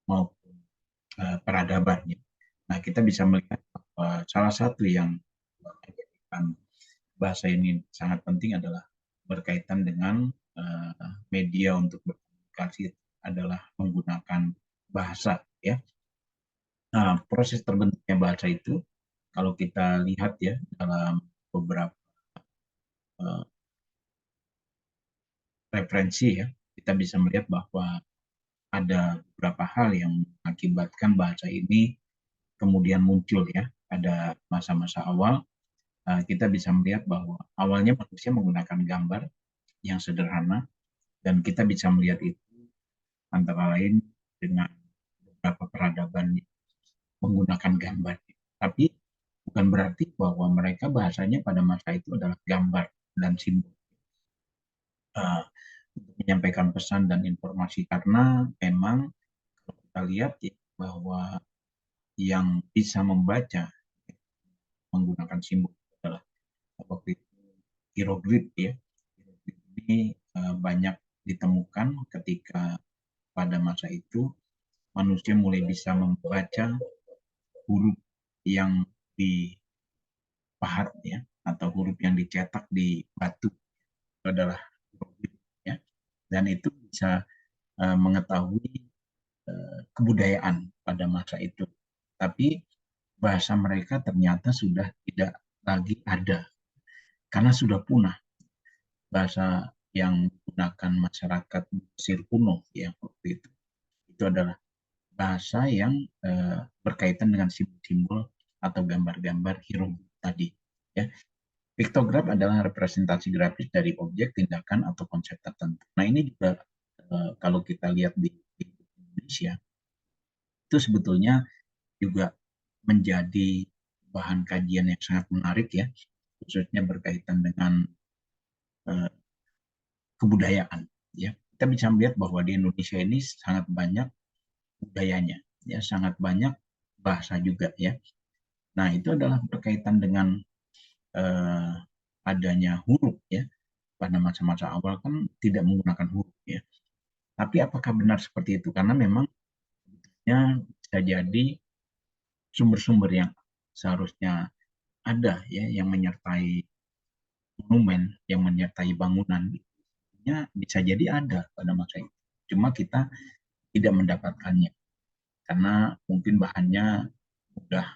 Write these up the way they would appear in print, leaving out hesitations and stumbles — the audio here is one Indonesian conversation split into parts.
maupun peradabannya. Nah, kita bisa melihat bahwa salah satu yang menjadikan bahasa ini sangat penting adalah berkaitan dengan media untuk berkomunikasi adalah menggunakan bahasa, ya. Nah, proses terbentuknya bahasa itu kalau kita lihat ya dalam beberapa eh, referensi ya, kita bisa melihat bahwa ada beberapa hal yang mengakibatkan bahasa ini kemudian muncul ya. Pada masa-masa awal kita bisa melihat bahwa awalnya manusia menggunakan gambar yang sederhana, dan kita bisa melihat itu antara lain dengan beberapa peradaban menggunakan gambar. Tapi bukan berarti bahwa mereka bahasanya pada masa itu adalah gambar dan simbol uh, untuk menyampaikan pesan dan informasi, karena memang kalau kita lihat ya, bahwa yang bisa membaca menggunakan simbol adalah waktu itu hieroglif ya. Hieroglif ini banyak ditemukan ketika pada masa itu manusia mulai bisa membaca huruf yang dipahat ya, atau huruf yang dicetak di batu. Itu adalah hieroglif ya, dan itu bisa mengetahui kebudayaan pada masa itu. Tapi bahasa mereka ternyata sudah tidak lagi ada karena sudah punah. Bahasa yang digunakan masyarakat Mesir kuno ya waktu itu adalah bahasa yang berkaitan dengan simbol-simbol atau gambar-gambar hieroglif tadi ya. Piktograf adalah representasi grafis dari objek, tindakan, atau konsep tertentu. Nah, ini juga kalau kita lihat di Indonesia, itu sebetulnya juga menjadi bahan kajian yang sangat menarik ya, khususnya berkaitan dengan uh, kebudayaan. Ya, kita bisa melihat bahwa di Indonesia ini sangat banyak budayanya, ya, sangat banyak bahasa juga ya. Nah, itu adalah berkaitan dengan uh, adanya huruf ya. Pada masa-masa awal kan tidak menggunakan huruf ya. Tapi apakah benar seperti itu? Karena memang ya, bisa jadi sumber-sumber yang seharusnya ada ya yang menyertai monumen, yang menyertai bangunan, ya bisa jadi ada pada masa itu. Cuma kita tidak mendapatkannya karena mungkin bahannya udah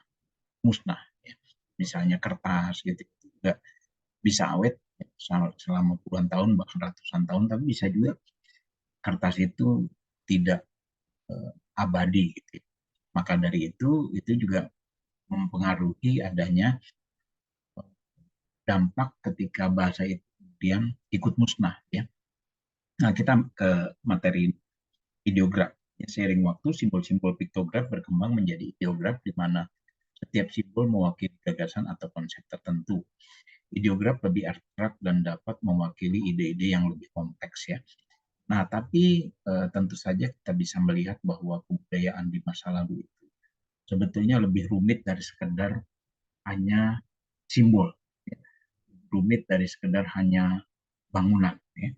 musnah. Ya. Misalnya kertas gitu juga bisa awet ya, selama puluhan tahun bahkan ratusan tahun, tapi bisa juga kertas itu tidak abadi gitu. Maka dari itu juga mempengaruhi adanya dampak ketika bahasa itu kemudian ikut musnah ya. Nah, kita ke materi ideograf. Ya, seiring waktu, simbol-simbol piktograf berkembang menjadi ideograf di mana setiap simbol mewakili gagasan atau konsep tertentu. Ideograf lebih abstrak dan dapat mewakili ide-ide yang lebih kompleks ya. Nah, tapi tentu saja kita bisa melihat bahwa kebudayaan di masa lalu itu sebetulnya lebih rumit dari sekedar hanya simbol, ya. Rumit dari sekedar hanya bangunan. Ya.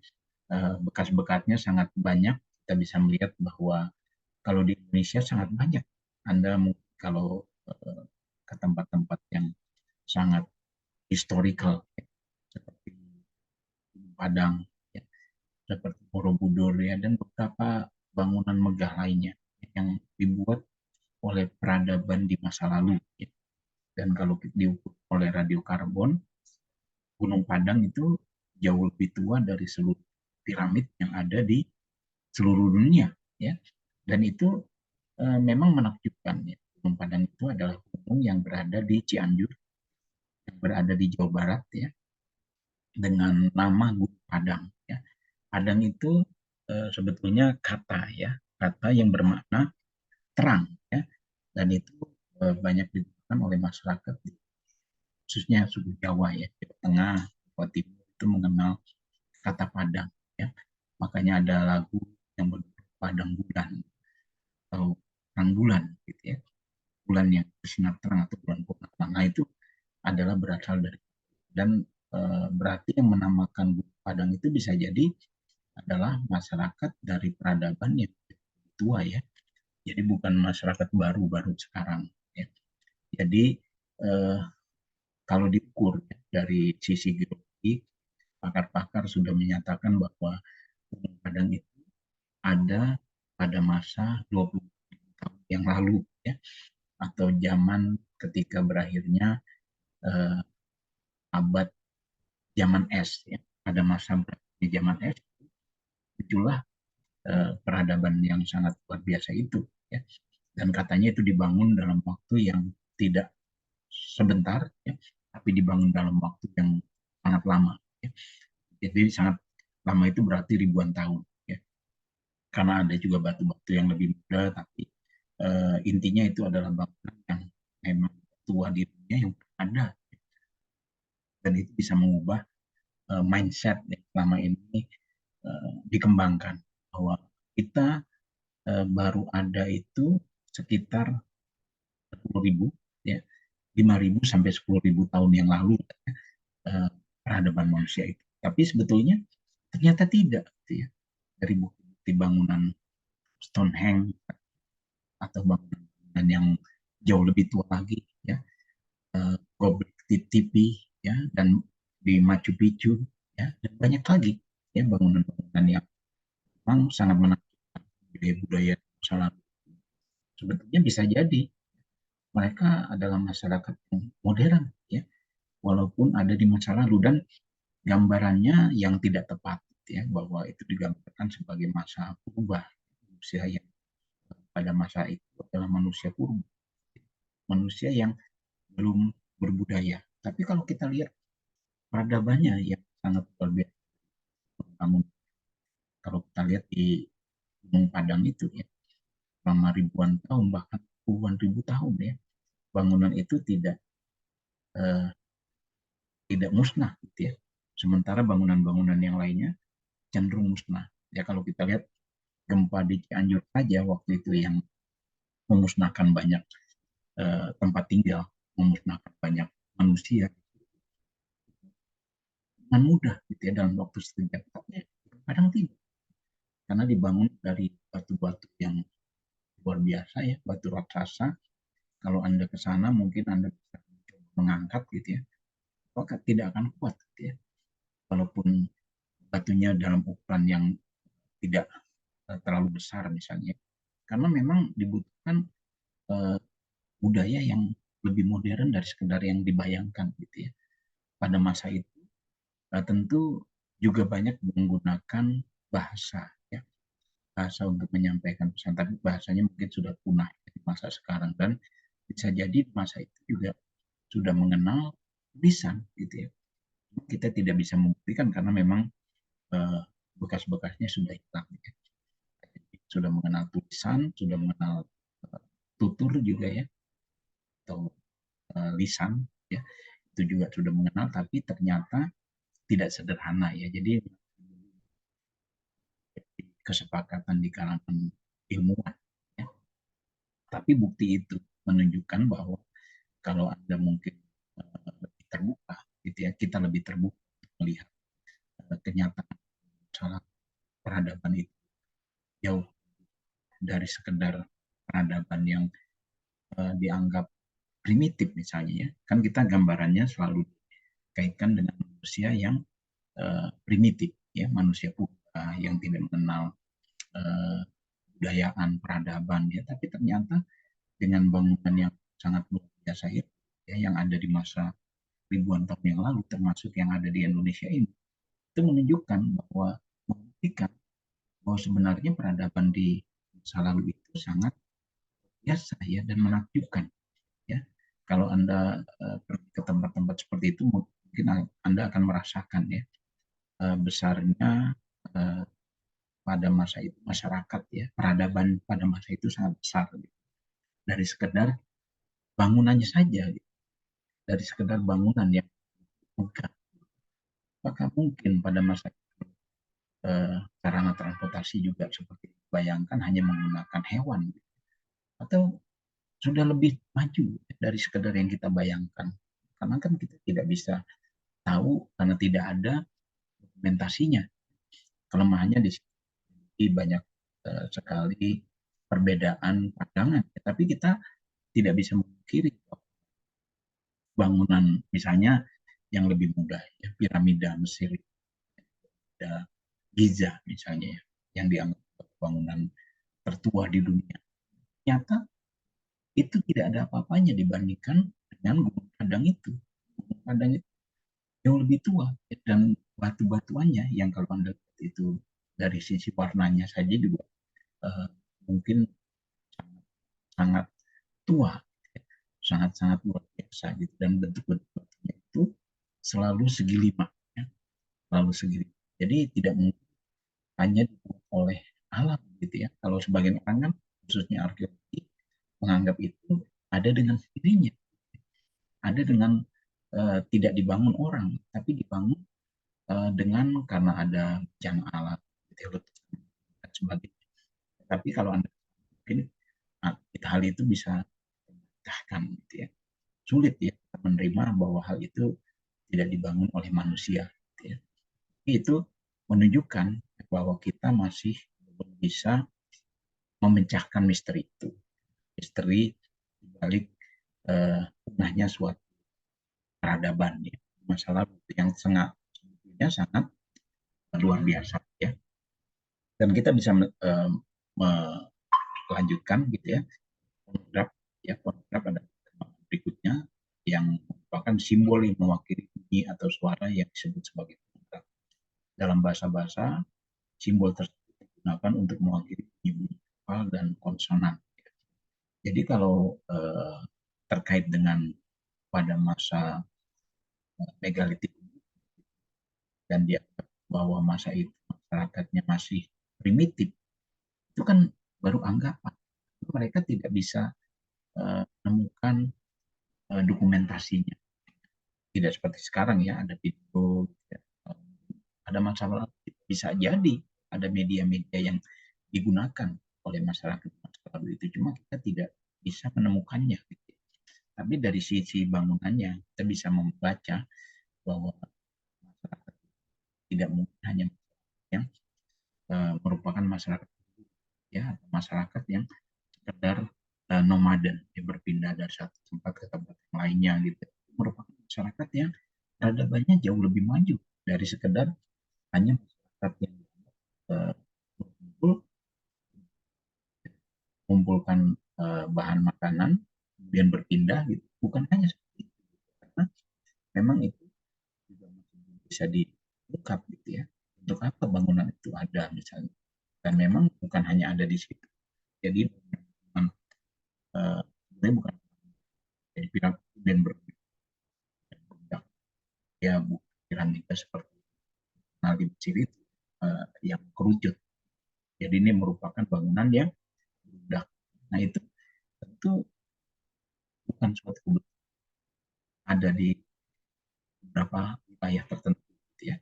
Bekas-bekasnya sangat banyak. Kita bisa melihat bahwa kalau di Indonesia sangat banyak. Anda kalau ke tempat-tempat yang sangat historical ya, seperti Padang, ya, seperti Borobudur ya, dan beberapa bangunan megah lainnya yang dibuat oleh peradaban di masa lalu. Ya. Dan kalau diukur oleh radiokarbon, Gunung Padang itu jauh lebih tua dari seluruh piramid yang ada di seluruh dunia. Ya. Dan itu memang menakjubkan. Ya. Gunung Padang itu adalah gunung yang berada di Cianjur, yang berada di Jawa Barat, ya, dengan nama Gunung Padang. Ya. Padang itu sebetulnya kata ya, kata yang bermakna terang ya, dan itu banyak digunakan oleh masyarakat khususnya suku Jawa ya, Jawa Tengah, Jawa Timur itu mengenal kata Padang ya. Makanya ada lagu yang berjudul Padang Bulan atau Terang Bulan gitu ya. Bulan yang bersinar terang atau bulan purnama. Nah, itu adalah berasal dari, dan berarti yang menamakan Gunung Padang itu bisa jadi adalah masyarakat dari peradaban yang tua ya, Jadi bukan masyarakat baru-baru sekarang. Ya. Jadi kalau diukur ya, dari sisi geologi, pakar-pakar sudah menyatakan bahwa Gunung Padang itu ada pada masa 20 tahun yang lalu, ya, atau zaman ketika berakhirnya eh, abad zaman es. Ya. Pada masa berakhirnya zaman es, itulah peradaban yang sangat luar biasa itu. Ya. Dan katanya itu dibangun dalam waktu yang tidak sebentar, ya, tapi dibangun dalam waktu yang sangat lama. Ya. Jadi sangat lama itu berarti ribuan tahun. Ya. Karena ada juga batu-batu yang lebih muda, tapi intinya itu adalah bangunan yang memang tua di dunia yang ada, dan itu bisa mengubah mindset yang selama ini dikembangkan bahwa kita baru ada itu sekitar 10.000, ya, 5.000 sampai 10.000 tahun yang lalu, eh, peradaban manusia itu. Tapi sebetulnya ternyata tidak, gitu ya. Dari bukti bangunan Stonehenge atau bangunan yang jauh lebih tua lagi, ya, Göbekli Tepe, ya, dan di Machu Picchu, ya, dan banyak lagi, ya, bangunan-bangunan yang memang sangat menakjubkan budaya-budaya masa lalu. Sebetulnya bisa jadi mereka adalah masyarakat yang modern, ya, walaupun ada di masa lalu, dan gambarannya yang tidak tepat, ya, bahwa itu digambarkan sebagai masa purba, manusia yang pada masa itu adalah manusia purba, manusia yang belum berbudaya. Tapi kalau kita lihat peradabannya yang sangat luar biasa, namun kalau kita lihat di Gunung Padang itu, ya, selama ribuan tahun, bahkan puluhan ribu tahun, ya, bangunan itu eh, tidak musnah, gitu ya. Sementara bangunan-bangunan yang lainnya cenderung musnah. Ya, kalau kita lihat gempa di Cianjur saja waktu itu yang memusnahkan banyak tempat tinggal, memusnahkan banyak manusia dengan mudah, gitu ya, dalam waktu sekejap. Kadang tidak, karena dibangun dari batu-batu yang luar biasa, ya, batu raksasa. Kalau Anda ke sana mungkin Anda bisa mengangkat, gitu ya, maka tidak akan kuat, gitu ya. Walaupun batunya dalam ukuran yang tidak terlalu besar misalnya, karena memang dibutuhkan eh, budaya yang lebih modern dari sekedar yang dibayangkan, gitu ya. Pada masa itu tentu juga banyak menggunakan bahasa, ya, bahasa untuk menyampaikan pesan, tapi bahasanya mungkin sudah punah di masa sekarang, dan bisa jadi di masa itu juga sudah mengenal tulisan, gitu ya. Kita tidak bisa membuktikan karena memang eh, bekas-bekasnya sudah hilang, ya. Sudah mengenal tulisan, sudah mengenal tutur juga, ya, atau lisan, ya, itu juga sudah mengenal, tapi ternyata tidak sederhana, ya. Jadi kesepakatan di kalangan ilmuwan, ya. Tapi bukti itu menunjukkan bahwa kalau Anda mungkin lebih terbuka, gitu ya, kita lebih terbuka melihat kenyataan salah peradaban itu jauh dari sekedar peradaban yang dianggap primitif misalnya, ya. Kan kita gambarannya selalu kaitkan dengan manusia yang primitif, ya, manusia purba yang tidak mengenal uh, budayaan peradaban, ya. Tapi ternyata dengan bangunan yang sangat luar biasa itu, ya, yang ada di masa ribuan tahun yang lalu, termasuk yang ada di Indonesia ini, itu menunjukkan bahwa, membuktikan bahwa sebenarnya peradaban di masa lalu itu sangat biasa, ya, dan menakjubkan, ya. Kalau Anda pergi ke tempat-tempat seperti itu, mungkin Anda akan merasakan, ya, besarnya uh, pada masa itu masyarakat, ya, peradaban pada masa itu sangat besar, gitu. Dari sekedar bangunannya saja, gitu. Dari sekedar bangunan yang megah. Apakah mungkin pada masa sarana transportasi juga seperti bayangkan hanya menggunakan hewan, gitu. Atau sudah lebih maju dari sekedar yang kita bayangkan, karena kan kita tidak bisa tahu karena tidak ada dokumentasinya. Kelemahannya di sini banyak sekali perbedaan pandangan, tapi kita tidak bisa memungkiri bangunan misalnya yang lebih mudah, ya, piramida Mesir, ada Giza misalnya, ya, yang dianggap bangunan tertua di dunia. Ternyata itu tidak ada apa-apanya dibandingkan dengan Gunung Padang itu. Gunung Padang itu jauh lebih tua, dan batu-batuannya yang kalau Anda lihat itu dari sisi warnanya saja juga mungkin sangat tua, sangat-sangat luar biasa gitu, dan bentuk-bentuk batunya itu selalu segi lima, ya, selalu segi lima. Jadi tidak mungkin hanya dibuat oleh alam gitu ya. Kalau sebagian orang kan, khususnya arkeologi, menganggap itu ada dengan sendirinya, ada dengan tidak dibangun orang, tapi dibangun dengan karena ada bencana alam, gitu, dan sebagainya. Tapi kalau Anda mungkin hal itu bisa dipecahkan, gitu ya. Sulit ya menerima bahwa hal itu tidak dibangun oleh manusia, gitu ya. Itu menunjukkan bahwa kita masih belum bisa memecahkan misteri itu, misteri dibalik punahnya suatu peradaban, ya, masa lalu yang sebetulnya sangat luar biasa, ya. Dan kita bisa melanjutkan gitu ya, pornograf, ya, pornograf ada berikutnya yang merupakan simbol yang mewakili bunyi atau suara yang disebut sebagai pornograf. Dalam bahasa-bahasa, simbol tersebut digunakan untuk mewakili bunyi vokal dan konsonan. Jadi kalau terkait dengan pada masa megalitik dan dianggap bahwa masa itu masyarakatnya masih primitif, itu kan baru anggapan. Mereka tidak bisa menemukan dokumentasinya. Tidak seperti sekarang ya, ada video, ya, ada masalah, bisa jadi ada media-media yang digunakan oleh masyarakat masa lalu itu, cuma kita tidak bisa menemukannya. Tapi dari sisi bangunannya kita bisa membaca bahwa masyarakat tidak mungkin hanya yang merupakan masyarakat, ya, masyarakat yang sekedar nomaden, yang berpindah dari satu tempat ke tempat yang lainnya gitu. Merupakan masyarakat yang peradabannya jauh lebih maju dari sekedar hanya masyarakat yang mengumpulkan bahan makanan kemudian berpindah gitu. Bukan hanya seperti itu, karena memang itu juga masih bisa diungkap gitu ya. Untuk apa bangunan itu ada misalnya, dan memang bukan hanya ada di situ. Jadi sebenarnya bukan jadi piramid dan berpindah, ya, bukan piramida seperti kenal di Mesir itu yang kerucut. Jadi ini merupakan bangunan yang berudak. Nah itu tentu bukan suatu kebetulan, ada di beberapa wilayah tertentu gitu ya.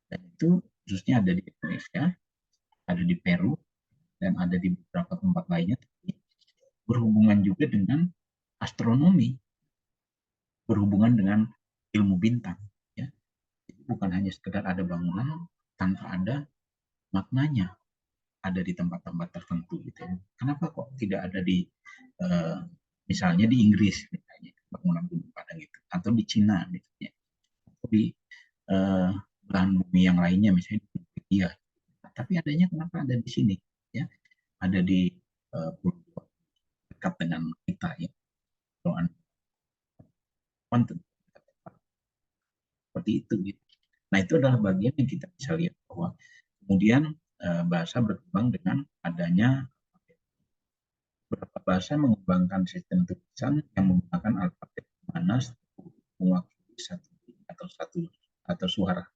Dan itu khususnya ada di Indonesia, ada di Peru, dan ada di beberapa tempat lainnya. Berhubungan juga dengan astronomi, berhubungan dengan ilmu bintang, ya. Jadi bukan hanya sekedar ada bangunan tanpa ada maknanya, ada di tempat-tempat tertentu gitu ya. Kenapa kok tidak ada di misalnya di Inggris misalnya bangunan Gunung Padang itu, atau di Cina misalnya, atau di belahan bumi yang lainnya misalnya di India. Tapi adanya kenapa ada di sini, ya, ada di pulau dekat dengan kita, ya, seperti itu gitu. Nah itu adalah bagian yang kita bisa lihat bahwa kemudian bahasa berkembang dengan adanya beberapa bahasa mengembangkan sistem tulisan yang menggunakan alfabet mana mewakili satu atau suara.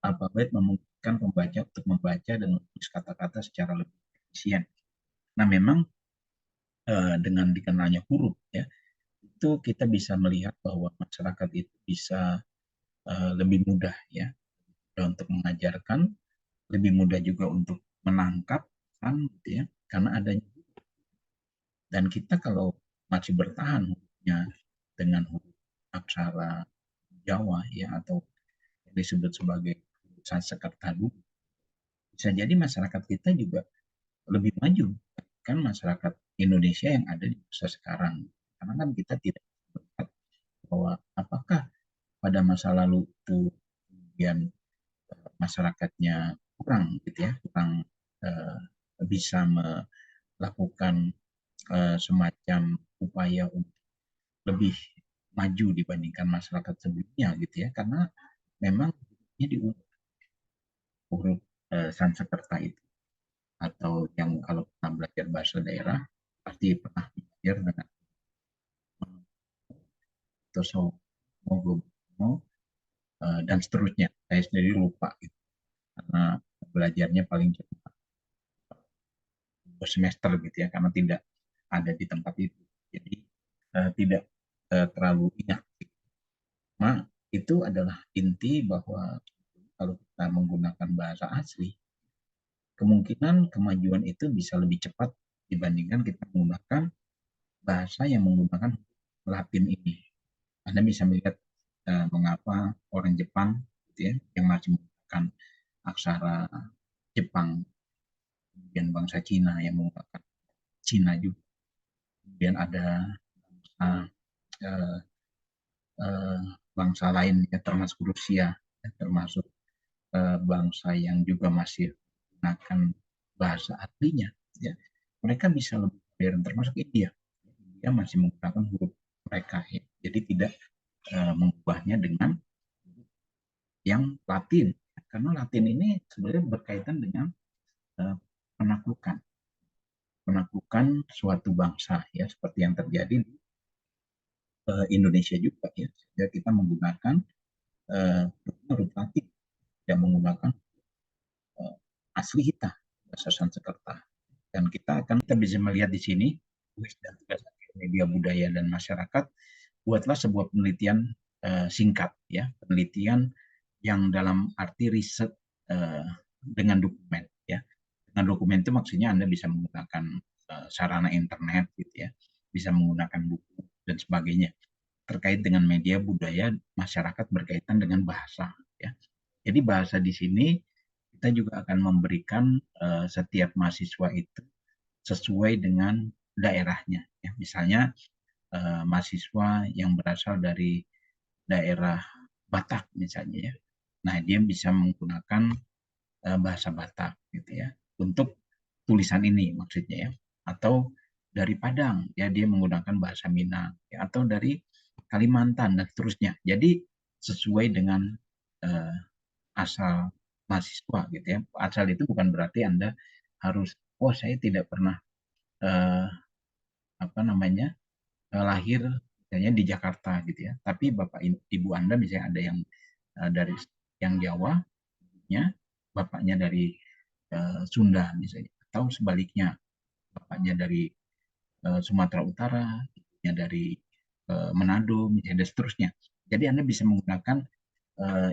Alfabet memungkinkan pembaca untuk membaca dan menulis kata-kata secara lebih efisien. Nah memang dengan dikenalnya huruf, ya, itu kita bisa melihat bahwa masyarakat itu bisa lebih mudah, ya, untuk mengajarkan, lebih mudah juga untuk menangkap kan, gitu ya, karena adanya. Dan kita kalau masih bertahan hurufnya dengan huruf aksara Jawa, ya, atau yang disebut sebagai Sanskerta dulu, bisa jadi masyarakat kita juga lebih maju kan masyarakat Indonesia yang ada di masa sekarang. Karena kan kita tidak melihat bahwa apakah pada masa lalu itu kemudian masyarakatnya kurang gitu ya, kurang eh, bisa melakukan semacam upaya untuk lebih maju dibandingkan masyarakat sebelumnya gitu ya, karena memang ini di huruf Sanskerta itu, atau yang kalau pernah belajar bahasa daerah pasti pernah belajar dengan Toso, Mogo, dan seterusnya. Saya sendiri lupa gitu, karena belajarnya paling cuma 2 semester gitu ya, karena tidak ada di tempat itu. Jadi tidak terlalu ingat. Nah, itu adalah inti bahwa kalau kita menggunakan bahasa asli, kemungkinan kemajuan itu bisa lebih cepat dibandingkan kita menggunakan bahasa yang menggunakan Latin ini. Anda bisa melihat mengapa orang Jepang gitu ya, yang masih menggunakan aksara Jepang, kemudian bangsa Cina yang menggunakan Cina juga, kemudian ada bangsa eh, eh, bangsa lain ya, termasuk Rusia, ya, termasuk bangsa yang juga masih menggunakan bahasa aslinya, ya. Mereka bisa lebih modern, termasuk India. India masih menggunakan huruf mereka, ya. Jadi tidak mengubahnya dengan yang Latin, karena Latin ini sebenarnya berkaitan dengan uh, penaklukan penaklukan suatu bangsa, ya, seperti yang terjadi di Indonesia juga, ya. Sehingga kita menggunakan huruf Latin, tidak menggunakan uh, asli kita, bahasa Sanskerta. Dan kita bisa melihat di sini tugas dan tugas media budaya dan masyarakat, buatlah sebuah penelitian singkat, ya, penelitian yang dalam arti riset dengan dokumen, ya. Dengan dokumen itu maksudnya Anda bisa menggunakan sarana internet gitu ya, bisa menggunakan buku dan sebagainya terkait dengan media budaya masyarakat berkaitan dengan bahasa, ya. Jadi bahasa di sini kita juga akan memberikan setiap mahasiswa itu sesuai dengan daerahnya, ya. Misalnya mahasiswa yang berasal dari daerah Batak misalnya, ya. Nah, dia bisa menggunakan bahasa Batak gitu ya untuk tulisan ini maksudnya, ya. Atau dari Padang, ya, dia menggunakan bahasa Minang, ya. Atau dari Kalimantan dan seterusnya. Jadi sesuai dengan uh, asal mahasiswa gitu ya. Asal itu bukan berarti Anda harus, oh saya tidak pernah uh, apa namanya lahir misalnya di Jakarta gitu ya. Tapi bapak ibu Anda misalnya ada yang dari yang Jawa, ya, bapaknya dari Sunda misalnya, atau sebaliknya bapaknya dari Sumatera Utara, ibunya dari Manado misalnya, dan seterusnya. Jadi Anda bisa menggunakan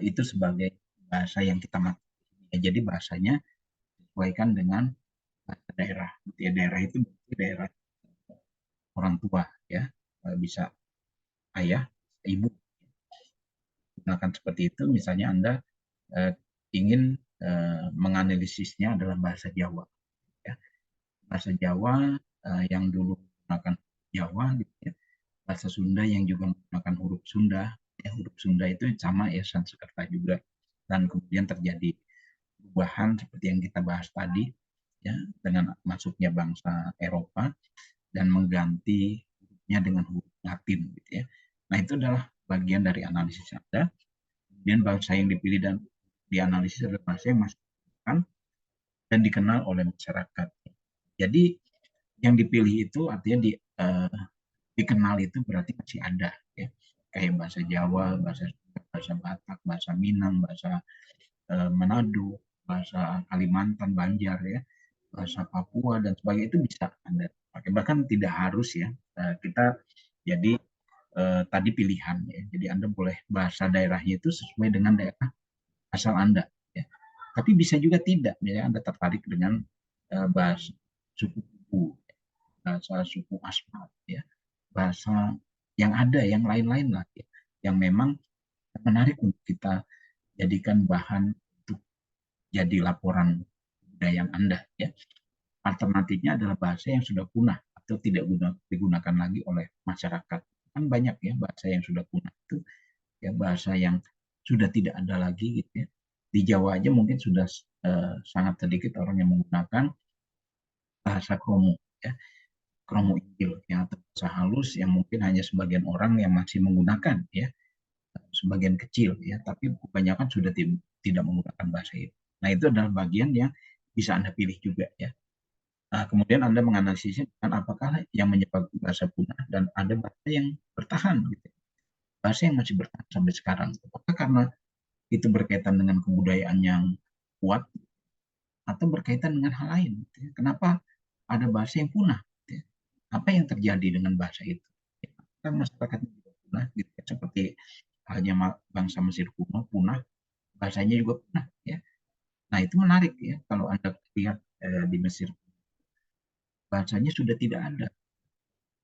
itu sebagai bahasa yang kita maksud. Jadi bahasanya sesuaikan dengan bahasa daerah. Ya, daerah itu daerah orang tua, ya. Bisa ayah, ibu, gunakan seperti itu. Misalnya Anda ingin menganalisisnya adalah bahasa Jawa, ya. Bahasa Jawa yang dulu menggunakan Jawa gitu ya. Bahasa Sunda yang juga menggunakan huruf Sunda, ya, huruf Sunda itu sama ya, Sanskerta juga. Dan kemudian terjadi perubahan seperti yang kita bahas tadi, ya, dengan masuknya bangsa Eropa dan mengganti hurufnya dengan huruf Latin gitu ya. Nah, itu adalah bagian dari analisis Anda. Kemudian bangsa yang dipilih dan dianalisis adalah bangsa yang masih dan dikenal oleh masyarakat. Jadi yang dipilih itu artinya dikenal itu berarti masih ada, ya. Kayak bahasa Jawa, bahasa Batak, bahasa Minang, bahasa Manado, bahasa Kalimantan, Banjar, ya, bahasa Papua dan sebagainya, itu bisa Anda pakai. Bahkan tidak harus, ya. Kita jadi tadi pilihan, ya. Jadi Anda boleh bahasa daerahnya itu sesuai dengan daerah asal Anda, ya. Tapi bisa juga tidak, ya, Anda tertarik dengan bahasa suku Kuku, bahasa suku Asmat, ya, bahasa yang ada, yang lain-lain lah, ya, yang memang menarik untuk kita jadikan bahan untuk jadi laporan budaya Anda, ya. alternatifnya adalah bahasa yang sudah punah atau tidak digunakan lagi oleh masyarakat. Kan banyak ya bahasa yang sudah punah itu, ya bahasa yang sudah tidak ada lagi gitu ya. Di Jawa aja mungkin sudah sangat sedikit orang yang menggunakan bahasa kromo ya, kromo Injil ya, atau bahasa halus yang mungkin hanya sebagian orang yang masih menggunakan ya, sebagian kecil ya, tapi kebanyakan sudah tidak menggunakan bahasa itu. Nah, itu adalah bagian yang bisa Anda pilih juga ya. Nah, kemudian Anda menganalisisnya dengan apakah yang menyebabkan bahasa punah dan ada bahasa yang bertahan gitu. Bahasa yang masih bertahan sampai sekarang. Apakah karena itu berkaitan dengan kebudayaan yang kuat atau berkaitan dengan hal lain gitu ya. Kenapa ada bahasa yang punah gitu ya. Apa yang terjadi dengan bahasa itu? Kan masyarakat juga punah gitu ya. Seperti halnya bangsa Mesir kuno punah, bahasanya juga punah ya. Nah, itu menarik ya kalau Anda lihat di Mesir, bahasanya sudah tidak ada,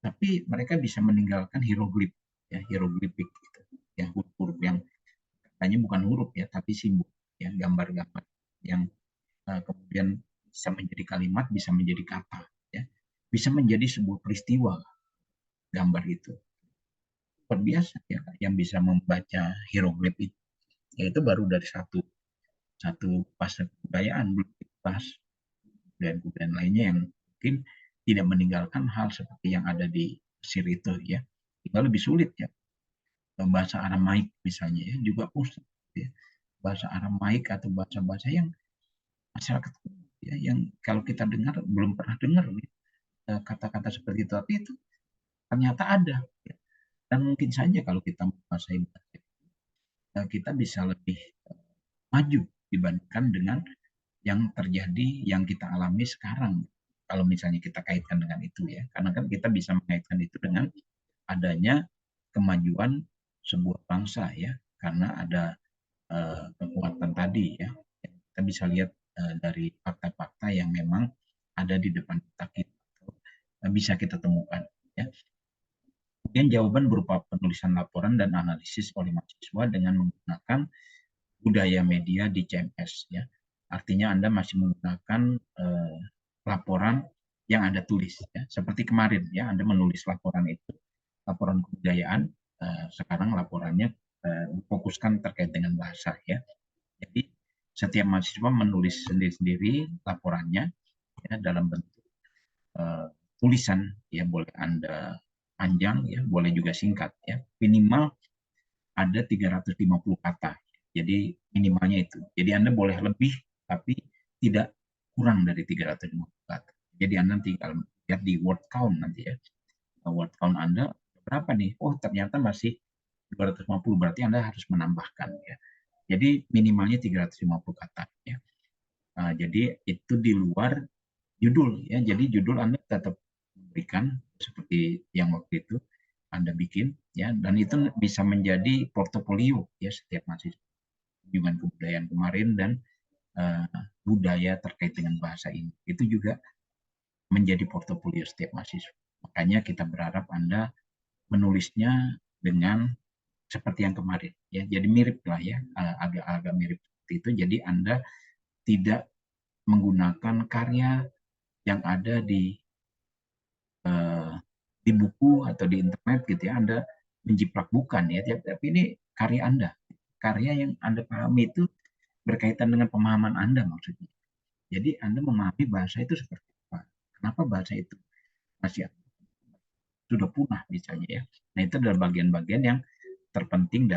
tapi mereka bisa meninggalkan hieroglif ya, hieroglifik gitu. Ya, huruf-huruf yang katanya bukan huruf ya, tapi simbol ya, gambar-gambar yang kemudian bisa menjadi kalimat, bisa menjadi kata ya, bisa menjadi sebuah peristiwa gambar itu. Luar biasa ya yang bisa membaca hieroglif itu. Ya, itu baru dari satu satu fase kebudayaan, belum bahas kebudayaan lainnya yang mungkin tidak meninggalkan hal seperti yang ada di Mesir itu ya. Juga lebih sulit ya. Bahasa Aramaik misalnya ya, juga pusat ya. Bahasa Aramaik atau bahasa-bahasa yang masyarakat ya, yang kalau kita dengar belum pernah dengar ya, kata-kata seperti itu, tapi itu ternyata ada ya. Dan mungkin saja kalau kita menguasai bahasa itu, kita bisa lebih maju dibandingkan dengan yang terjadi, yang kita alami sekarang. Kalau misalnya kita kaitkan dengan itu ya, karena kan kita bisa mengaitkan itu dengan adanya kemajuan sebuah bangsa ya, karena ada kekuatan tadi ya. Kita bisa lihat dari fakta-fakta yang memang ada di depan kita, bisa kita temukan ya. Kemudian jawaban berupa penulisan laporan dan analisis oleh mahasiswa dengan menggunakan budaya media di CMS ya. Artinya Anda masih menggunakan laporan yang Anda tulis ya. Seperti kemarin ya, Anda menulis laporan itu, laporan kebudayaan, sekarang laporannya fokuskan terkait dengan bahasa ya. Jadi setiap mahasiswa menulis sendiri-sendiri laporannya ya, dalam bentuk tulisan ya, boleh Anda panjang ya, boleh juga singkat ya. Minimal ada 350 kata. Jadi minimalnya itu. Jadi Anda boleh lebih tapi tidak kurang dari 350 kata. Jadi Anda tinggal lihat di word count nanti ya. Word count Anda berapa nih? Oh, ternyata masih 250, berarti Anda harus menambahkan ya. Jadi minimalnya 350 kata ya. Jadi itu di luar judul ya. Jadi judul Anda tetap berikan seperti yang waktu itu Anda bikin ya, dan itu bisa menjadi portofolio ya setiap mahasiswa, kunjungan kebudayaan kemarin dan budaya terkait dengan bahasa ini. Itu juga menjadi portofolio setiap mahasiswa. Makanya kita berharap Anda menulisnya dengan seperti yang kemarin ya. Jadi mirip lah ya, agak-agak mirip seperti itu. Jadi Anda tidak menggunakan karya yang ada di buku atau di internet gitu ya, Anda menjiplak, bukan ya, tapi ini karya Anda, karya yang Anda pahami itu berkaitan dengan pemahaman Anda maksudnya. Jadi Anda memahami bahasa itu seperti apa, kenapa bahasa itu masih sudah punah misalnya ya. Nah, itu adalah bagian-bagian yang terpenting